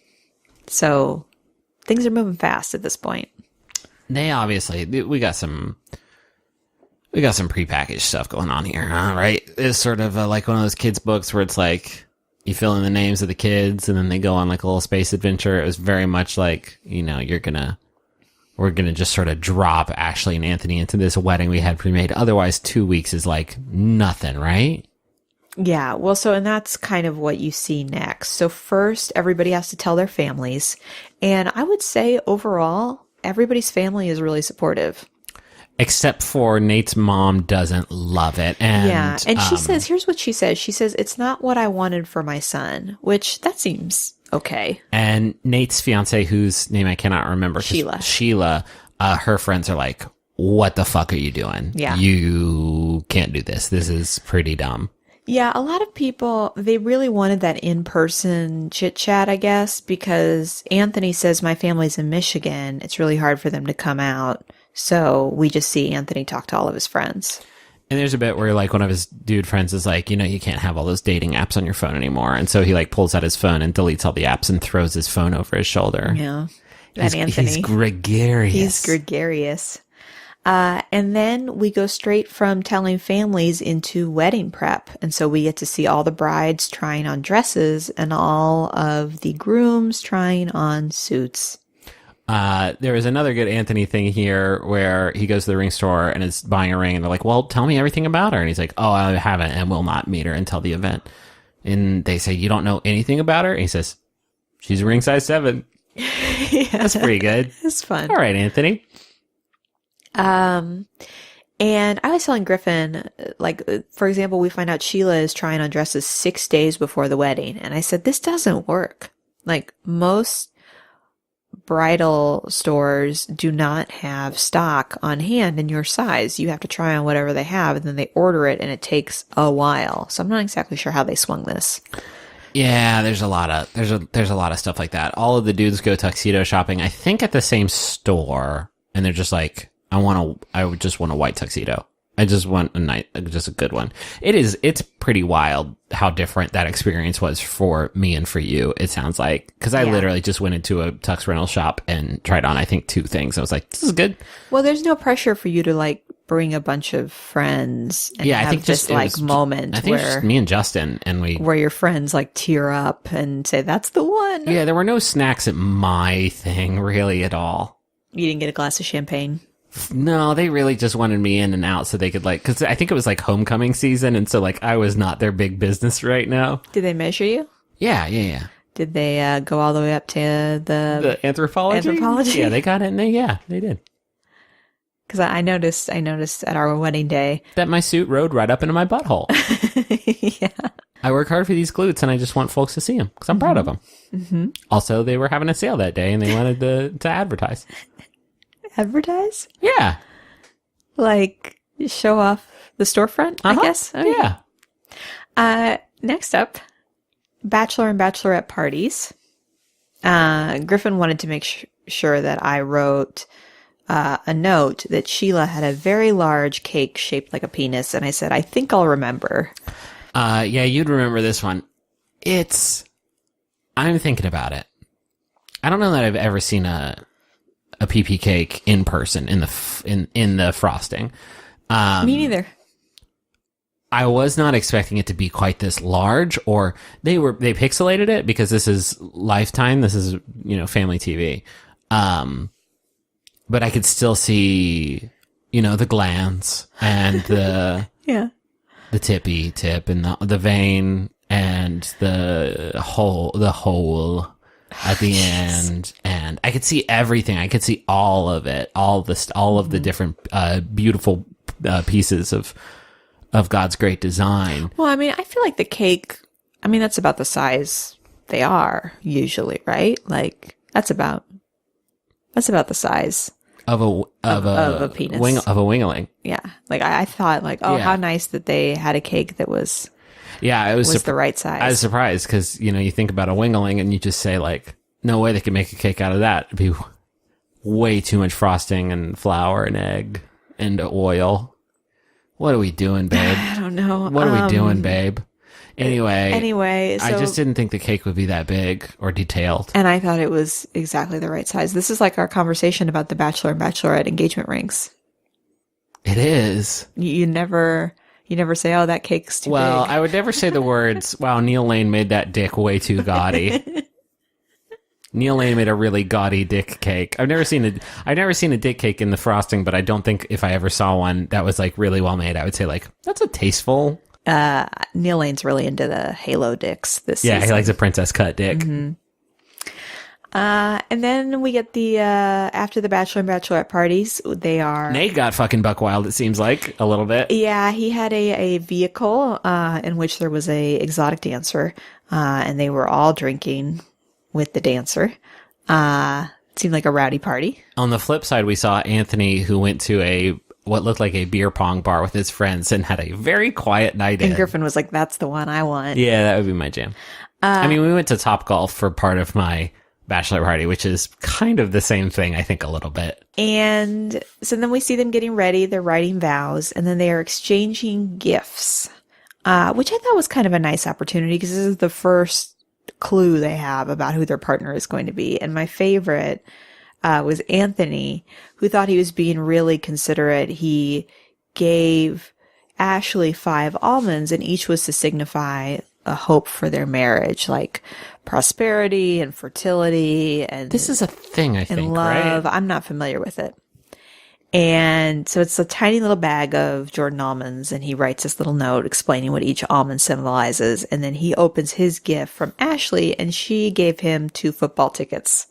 So things are moving fast at this point. They obviously, we got some prepackaged stuff going on here, huh? Right? It's sort of like one of those kids' books where it's like you fill in the names of the kids and then they go on like a little space adventure. It was very much like, you know, we're gonna just sort of drop Ashley and Anthony into this wedding we had pre-made. Otherwise, 2 weeks is like nothing, right? Yeah, well, and that's kind of what you see next. So first, everybody has to tell their families. And I would say overall, everybody's family is really supportive. Except for Nate's mom doesn't love it. And she says, here's what she says. She says, it's not what I wanted for my son, which that seems okay. And Nate's fiance, whose name I cannot remember. Sheila, her friends are like, what the fuck are you doing? Yeah. You can't do this. This is pretty dumb. Yeah, a lot of people, they really wanted that in-person chit-chat, I guess, because Anthony says, my family's in Michigan. It's really hard for them to come out. So we just see Anthony talk to all of his friends. And there's a bit where like one of his dude friends is like, you know, you can't have all those dating apps on your phone anymore. And so he like pulls out his phone and deletes all the apps and throws his phone over his shoulder. Yeah. Anthony. He's gregarious. He's gregarious. And then we go straight from telling families into wedding prep. And so we get to see all the brides trying on dresses and all of the grooms trying on suits. There was another good Anthony thing here where he goes to the ring store and is buying a ring and they're like, well, tell me everything about her. And he's like, oh, I haven't and will not meet her until the event. And they say, you don't know anything about her? And he says, she's a ring size 7. Yeah, that's pretty good. It's fun. All right, Anthony. And I was telling Griffin, like, for example, we find out Sheila is trying on dresses 6 days before the wedding. And I said, this doesn't work. Like, most bridal stores do not have stock on hand in your size. You have to try on whatever they have and then they order it and it takes a while. So I'm not exactly sure how they swung this. Yeah, there's a lot of stuff like that. All of the dudes go tuxedo shopping, I think at the same store, and they're just like, I would just want a white tuxedo. I just want just a good one. It's pretty wild how different that experience was for me and for you, it sounds like. Because I literally just went into a tux rental shop and tried on, I think, 2 things. I was like, this is good. Well, there's no pressure for you to, like, bring a bunch of friends and have I think this, like, moment I think it was just me and Justin, and where your friends, like, tear up and say, that's the one. Yeah, there were no snacks at my thing, really, at all. You didn't get a glass of champagne? No, they really just wanted me in and out so they could, like, because I think it was like homecoming season, and so like I was not their big business right now. Did they measure you? Yeah. Did they go all the way up to the anthropology? Yeah, they got it. And they did. Because I noticed at our wedding day that my suit rode right up into my butthole. Yeah. I work hard for these glutes, and I just want folks to see them because I'm proud of them. Mm-hmm. Also, they were having a sale that day, and they wanted to advertise. Advertise? Yeah. Like, show off the storefront, I guess? Oh, yeah. Next up, bachelor and bachelorette parties. Griffin wanted to make sure that I wrote a note that Sheila had a very large cake shaped like a penis, and I said, I think I'll remember. Yeah, you'd remember this one. I'm thinking about it. I don't know that I've ever seen a PP cake in person in the frosting. Me neither. I was not expecting it to be quite this large, or they pixelated it because this is Lifetime. This is, family TV. But I could still see, the glands and the, the tippy tip and the vein and the hole at the end, and I could see everything. I could see all of it, all of the different beautiful pieces of God's great design. Well, I mean, I feel like the cake I mean, that's about the size they are usually, right? Like that's about the size of a penis. of a wingaling. Yeah. Like I thought like, oh, Yeah. how nice that they had a cake that was Yeah, it was the right size. I was surprised because you think about a wingaling and you just say like, no way they could make a cake out of that. It'd be way too much frosting and flour and egg and oil. What are we doing, babe? I don't know. What are we doing, babe? Anyway, so, I just didn't think the cake would be that big or detailed. and I thought it was exactly the right size. This is like our conversation about the Bachelor and Bachelorette engagement rings. It is. You never say, "Oh, that cake's too Well, big." I would never say the words, wow, Neil Lane made that dick way too gaudy. Neil Lane made a really gaudy dick cake. I've never seen a dick cake in the frosting, but I don't think if I ever saw one that was like really well made, I would say like, that's a tasteful. Neil Lane's really into the Halo dicks this Yeah, season. he likes a princess cut dick. And then we get the after the Bachelor and Bachelorette parties. They are Nate got fucking buck wild, it seems like, a little bit. Yeah, he had a vehicle in which there was a exotic dancer, and they were all drinking with the dancer. Seemed like a rowdy party. On the flip side, we saw Anthony, who went to what looked like a beer pong bar with his friends and had a very quiet night And in. Griffin was like, "That's the one I want." Yeah, that would be my jam. I mean, we went to Top Golf for part of my bachelor party, which is kind of the same thing, I think, a little bit. And so then we see them getting ready. They're writing vows, and then they are exchanging gifts, which I thought was kind of a nice opportunity because this is the first clue they have about who their partner is going to be. And my favorite was Anthony, who thought he was being really considerate. He gave Ashley 5 almonds, and each was to signify a hope for their marriage, like prosperity and fertility and This is a thing, I think, and love. right? I'm not familiar with it. And so it's a tiny little bag of Jordan almonds, and he writes this little note explaining what each almond symbolizes. And then he opens his gift from Ashley, and she gave him 2 football tickets.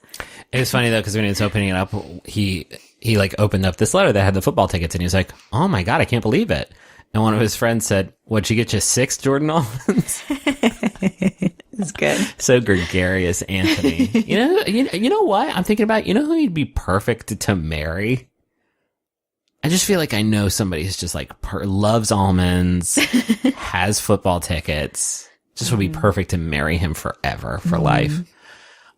It was funny, though, because when he was opening it up, he like opened up this letter that had the football tickets, and he was like, oh my God, I can't believe it. And one of his friends said, what'd she get you, 6 Jordan almonds? It's good. So gregarious, Anthony. You know what? I'm thinking about, who he'd be perfect to marry? I just feel like I know somebody who's just like loves almonds, has football tickets, just would be perfect to marry him forever for life.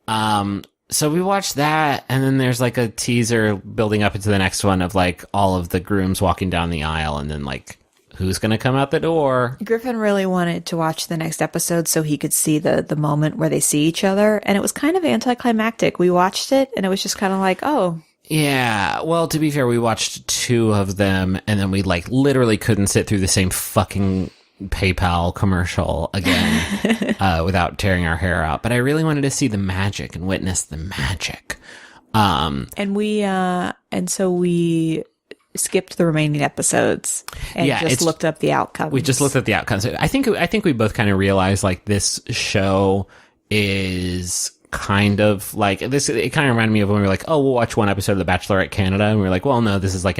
So we watched that, and then there's like a teaser building up into the next one of like all of the grooms walking down the aisle, and then like who's gonna come out the door. Griffin really wanted to watch the next episode so he could see the moment where they see each other, and it was kind of anticlimactic. We watched it, and it was just kind of like, oh. Yeah, well, to be fair, we watched 2 of them, and then we like literally couldn't sit through the same fucking PayPal commercial again without tearing our hair out. But I really wanted to see the magic and witness the magic. And so we skipped the remaining episodes and just looked up the outcomes. We just looked at the outcomes. I think we both kind of realized like this show is kind of like this. It kind of reminded me of when we were like, oh, we'll watch one episode of The Bachelorette Canada, and we were like, well, no, this is like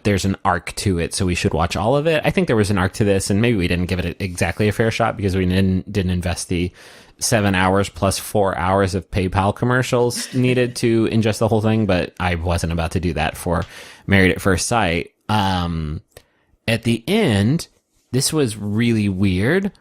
there's an arc to it, so we should watch all of it. I think there was an arc to this, and maybe we didn't give it exactly a fair shot because we didn't invest the 7 hours plus 4 hours of PayPal commercials needed to ingest the whole thing, but I wasn't about to do that for Married at First Sight. At the end, this was really weird.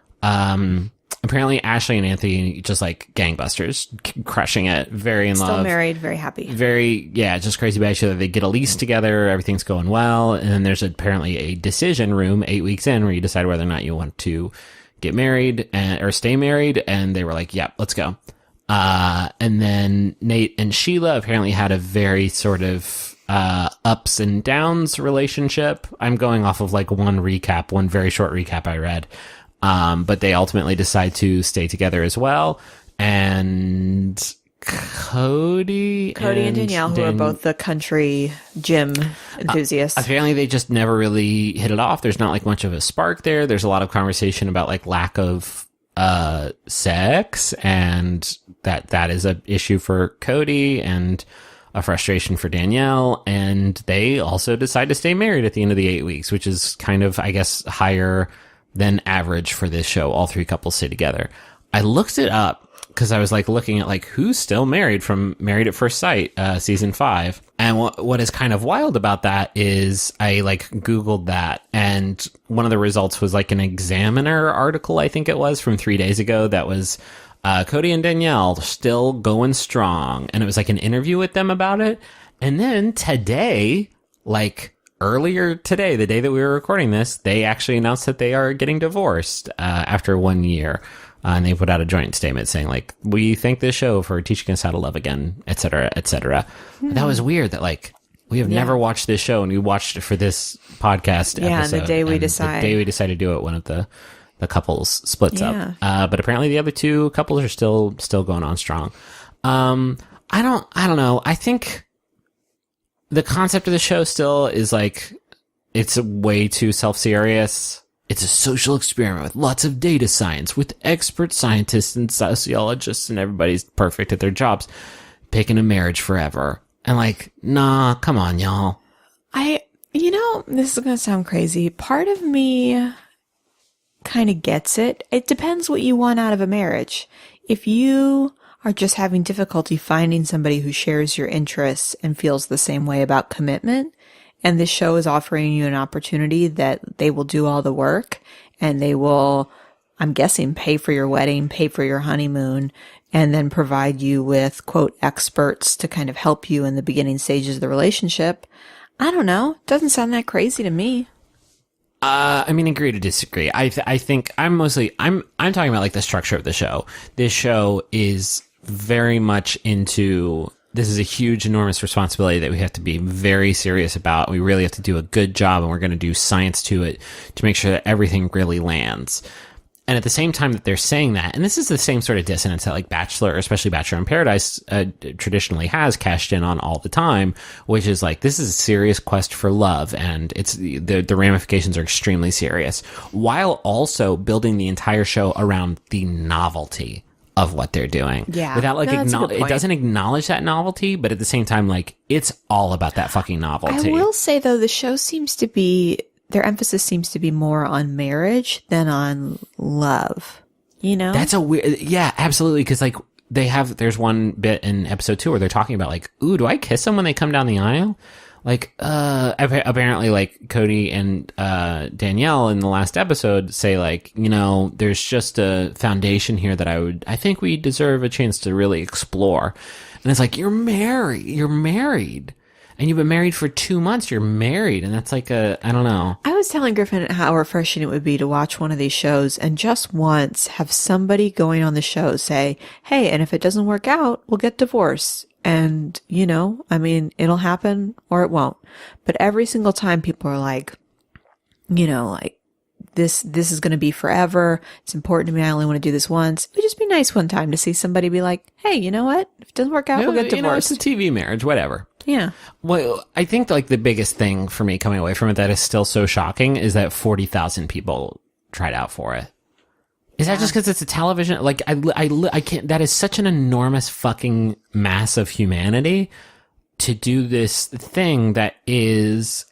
Apparently Ashley and Anthony just like gangbusters, crushing it, very in love. Still married, very happy. Just crazy about each other. They get a lease together, everything's going well, and then there's apparently a decision room 8 weeks in where you decide whether or not you want to get married or stay married, and they were like, yeah, let's go. And then Nate and Sheila apparently had a very sort of ups and downs relationship. I'm going off of like one very short recap I read. But they ultimately decide to stay together as well. And Cody and Danielle, who are both the country gym enthusiasts. Apparently they just never really hit it off. There's not like much of a spark there. There's a lot of conversation about like lack of sex, and that is an issue for Cody and a frustration for Danielle. And they also decide to stay married at the end of the 8 weeks, which is kind of, I guess, higher than average for this show. All three couples stay together. I looked it up because I was like looking at like who's still married from Married at First Sight, season 5. And what is kind of wild about that is I like Googled that, and one of the results was like an Examiner article, I think it was, from 3 days ago that was Cody and Danielle still going strong. And it was like an interview with them about it. And then today, like earlier today, the day that we were recording this, they actually announced that they are getting divorced after 1 year. And they put out a joint statement saying, like, we thank this show for teaching us how to love again, et cetera, et cetera. That was weird that, like, we have never watched this show, and we watched it for this podcast episode. And the day we decide. The day we decided to do it, one of the couples splits Yeah. up. But apparently the other two couples are still going on strong. I don't know. I think the concept of the show still is, like, it's way too self-serious. It's a social experiment with lots of data science, with expert scientists and sociologists, and everybody's perfect at their jobs, picking a marriage forever. And like, nah, come on, y'all. This is going to sound crazy. Part of me kind of gets it. It depends what you want out of a marriage. If you are just having difficulty finding somebody who shares your interests and feels the same way about commitment, and this show is offering you an opportunity that they will do all the work, and they will, I'm guessing, pay for your wedding, pay for your honeymoon, and then provide you with, quote, experts to kind of help you in the beginning stages of the relationship. I don't know. Doesn't sound that crazy to me. I mean, agree to disagree. I think I'm talking about like the structure of the show. This show is very much into, this is a huge, enormous responsibility that we have to be very serious about. We really have to do a good job, and we're going to do science to it to make sure that everything really lands. And at the same time that they're saying that, and this is the same sort of dissonance that like Bachelor, especially Bachelor in Paradise, traditionally has cashed in on all the time, which is like, this is a serious quest for love, and it's the ramifications are extremely serious, while also building the entire show around the novelty of what they're doing. Yeah. Without like, No, that's a good it point. doesn't acknowledge that novelty, but at the same time, like, it's all about that fucking novelty. I will say, though, the show seems to be, their emphasis seems to be more on marriage than on love. You know? That's a weird, yeah, absolutely. Cause like there's one bit in episode 2 where they're talking about like, ooh, do I kiss them when they come down the aisle? Like, apparently like Cody and, Danielle in the last episode say like, you know, there's just a foundation here that I think we deserve a chance to really explore. And it's like, you're married. And you've been married for 2 months. You're married. And that's like I don't know. I was telling Griffin how refreshing it would be to watch one of these shows and just once have somebody going on the show say, hey, and if it doesn't work out, we'll get divorced. And, you know, I mean, it'll happen or it won't. But every single time people are like, you know, like, this is going to be forever. It's important to me. I only want to do this once. It would just be nice one time to see somebody be like, hey, you know what? If it doesn't work out, we'll get You know, it's divorced. a TV marriage, whatever. Yeah. Well, I think like the biggest thing for me coming away from it that is still so shocking is that 40,000 people tried out for it. Is that just because it's a television? Like, I can't, that is such an enormous fucking mass of humanity to do this thing that is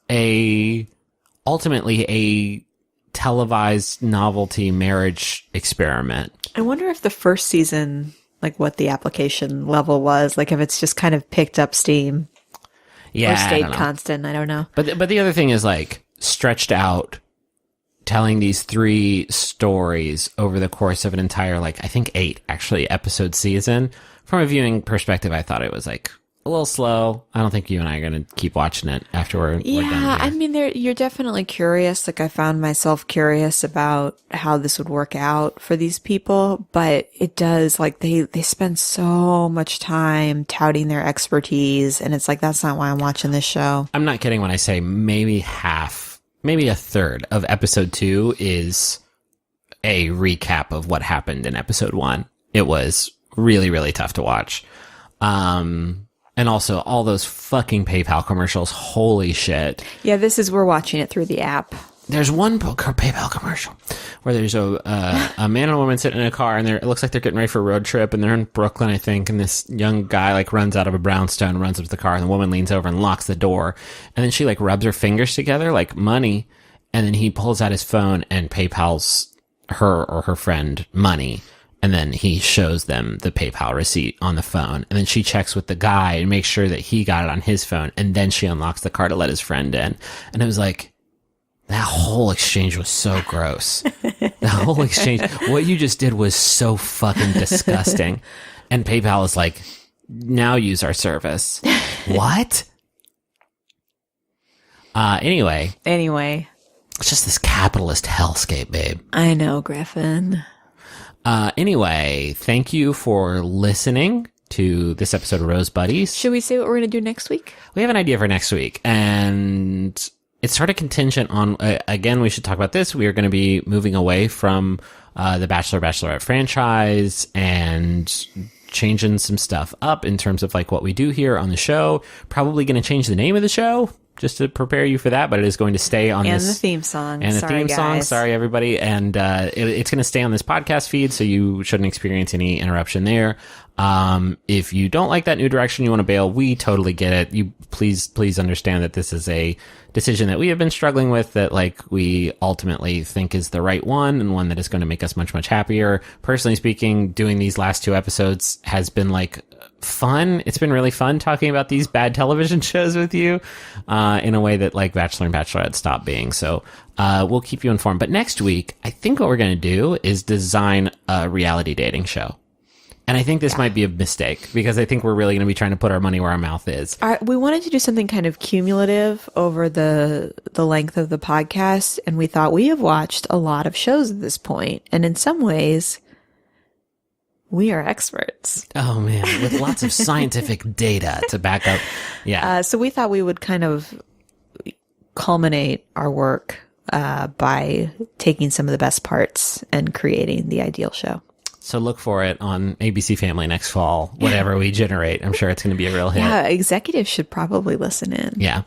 ultimately a televised novelty marriage experiment. I wonder if the first season, like what the application level was, like if it's just kind of picked up steam Yeah. or I stayed don't know. constant. I don't know. But the other thing is like stretched out, telling these 3 stories over the course of an entire, like, I think 8 actually episode season. From a viewing perspective, I thought it was like a little slow. I don't think you and I are going to keep watching it after we're done Yeah, here. I mean, you're definitely curious. Like, I found myself curious about how this would work out for these people, but it does, like, they spend so much time touting their expertise, and it's like, that's not why I'm watching this show. I'm not kidding when I say maybe a third of episode 2 is a recap of what happened in episode 1. It was really, really tough to watch. And also all those fucking PayPal commercials. Holy shit. Yeah, we're watching it through the app. There's one PayPal commercial where there's a man and a woman sitting in a car, and it looks like they're getting ready for a road trip, and they're in Brooklyn, I think, and this young guy like runs out of a brownstone, runs up to the car, and the woman leans over and locks the door, and then she like rubs her fingers together like money, And then he pulls out his phone and PayPal's her or her friend money. And then he shows them the PayPal receipt on the phone. And then she checks with the guy and makes sure that he got it on his phone. And then she unlocks the car to let his friend in. And it was like, that whole exchange was so gross. The whole exchange, what you just did was so fucking disgusting. And PayPal is like, now use our service. What? Anyway. It's just this capitalist hellscape, babe. I know, Griffin. Anyway, thank you for listening to this episode of Rose Buddies. Should we say what we're going to do next week? We have an idea for next week, and it's sort of contingent on, again, we should talk about this. We are going to be moving away from the Bachelor/Bachelorette franchise and changing some stuff up in terms of like what we do here on the show. Probably going to change the name of the show just to prepare you for that, but it is going to stay on and this. And the theme song. And the Sorry, theme guys. song. Sorry, everybody. And it's going to stay on this podcast feed, so you shouldn't experience any interruption there. If you don't like that new direction, you want to bail, we totally get it. You please understand that this is a decision that we have been struggling with, that like we ultimately think is the right one and one that is going to make us much happier. Personally speaking, doing these last 2 episodes has been like fun. It's been really fun talking about these bad television shows with you, in a way that like Bachelor and Bachelorette stopped being. So, we'll keep you informed. But next week, I think what we're going to do is design a reality dating show. And I think this might be a mistake, because I think we're really going to be trying to put our money where our mouth is. We wanted to do something kind of cumulative over the length of the podcast, and we thought we have watched a lot of shows at this point, and in some ways, we are experts. Oh man, with lots of scientific data to back up. Yeah. So we thought we would kind of culminate our work by taking some of the best parts and creating the ideal show. So look for it on ABC Family next fall, whatever we generate. I'm sure it's going to be a real hit. Yeah, executives should probably listen in. Yeah.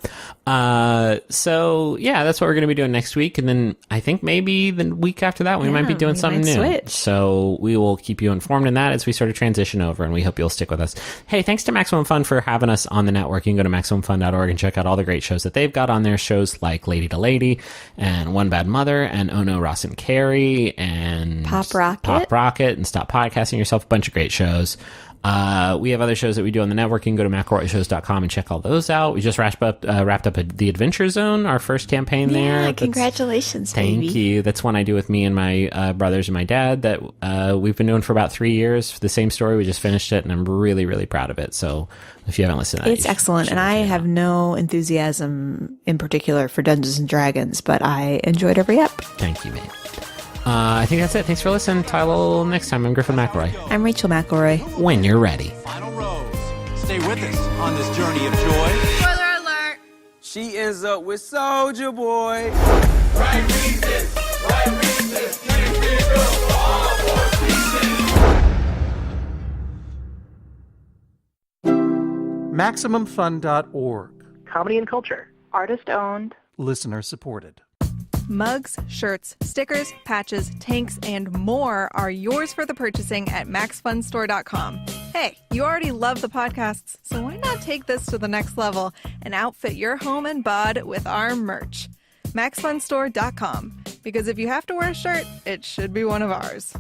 So yeah, that's what we're going to be doing next week. And then I think maybe the week after that, we might be doing something new. Switch. So we will keep you informed in that as we sort of transition over, and we hope you'll stick with us. Hey, thanks to Maximum Fun for having us on the network. You can go to MaximumFun.org and check out all the great shows that they've got on their shows, like Lady to Lady and One Bad Mother and Oh No, Ross and Carrie and Pop Rocket and Stop Podcasting Yourself. A bunch of great shows. We have other shows that we do on the network. You can go to McElroyShows.com and check all those out. We just wrapped up The Adventure Zone, our first campaign there. Yeah, congratulations, baby. Thank you. That's one I do with me and my brothers and my dad that we've been doing for about 3 years. The same story. We just finished it, and I'm really, really proud of it. So if you haven't listened to that, it's excellent. And I have no enthusiasm in particular for Dungeons and Dragons, but I enjoyed every ep. Thank you, mate. I think that's it. Thanks for listening. Till next time, I'm Griffin McElroy. I'm Rachel McElroy. When you're ready. Final rose. Stay with us on this journey of joy. Spoiler alert! She ends up with Soulja Boy. Right reasons, right reasons. Getting bigger for all 4 seasons. MaximumFun.org. Comedy and culture. Artist owned. Listener supported. Mugs, shirts, stickers, patches, tanks, and more are yours for the purchasing at MaxFunStore.com. Hey, you already love the podcasts, so why not take this to the next level and outfit your home and bod with our merch? MaxFunStore.com. Because if you have to wear a shirt, it should be one of ours.